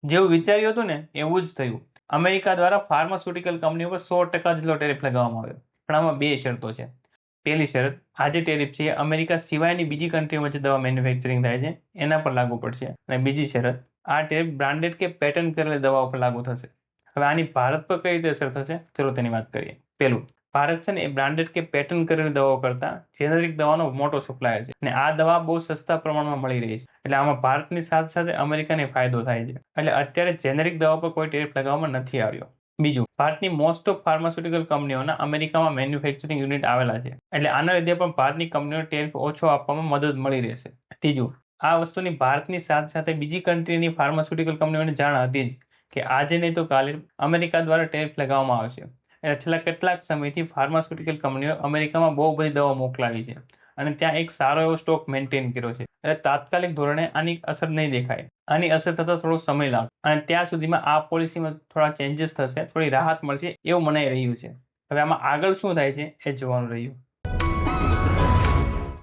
જેવું વિચાર્યું હતું ને એવું જ થયું. અમેરિકા દ્વારા ફાર્માસ્યુટિકલ કંપનીઓ પર 100% જેટલો ટેરિફ લગાવવામાં આવ્યો. પણ આમાં બે શરતો છે. પહેલી શરત, આ જે ટેરિફ છે એ અમેરિકા સિવાયની બીજી કન્ટ્રીમાં જે દવા મેન્યુફેક્ચરિંગ થાય છે એના પર લાગુ પડશે. અને બીજી શરત, આ ટેરિફ બ્રાન્ડેડ કે પેટર્ન કરેલી દવાઓ પર લાગુ થશે. હવે આની ભારત પર કઈ રીતે અસર થશે, ચલો તેની વાત કરીએ. પેલું, ભારત છે ને એ બ્રાન્ડેડ કે પેટર્ન કરેલી દવાઓ કરતા જેનરિક દવાનો મોટો સપ્લાયર છે અને આ દવા બહુ સસ્તા પ્રમાણમાં મળી રહી છે. એટલે આમાં ભારતની સાથે સાથે અમેરિકાને ફાયદો થાય છે. એટલે અત્યારે જેનરિક દવા પર કોઈ ટેરિફ લગાવવામાં નથી આવ્યો. બીજું, ભારતની મોસ્ટ ઓફ ફાર્માસ્યુટિકલ કંપનીઓના અમેરિકામાં મેન્યુફેક્ચરિંગ યુનિટ આવેલા છે. એટલે આના લીધે પણ ભારતની કંપનીઓને ટેરિફ ઓછો આપવામાં મદદ મળી રહેશે. ત્રીજું, આ વસ્તુની ભારતની સાથે સાથે બીજી કન્ટ્રીની ફાર્માસ્યુટિકલ કંપનીઓને જાણ હતી જ કે આજે નહીં તો કાલે અમેરિકા દ્વારા ટેરિફ લગાવવામાં આવશે. એટલે છેલ્લા કેટલાક સમયથી ફાર્માસ્યુટિકલ કંપનીઓ અમેરિકામાં બહુ બધી દવા મોકલાવી છે અને ત્યાં એક સારો એવો સ્ટોક મેન્ટેન કર્યો છે. એટલે તાત્કાલિક ધોરણે આની અસર નહીં દેખાય. આની અસર થતા થોડો સમય લાગશે અને ત્યાં સુધીમાં આ પોલિસીમાં થોડા ચેન્જીસ થશે, થોડી રાહત મળશે એવું મનાઈ રહ્યું છે. હવે આમાં આગળ શું થાય છે એ જોવાનું રહ્યું.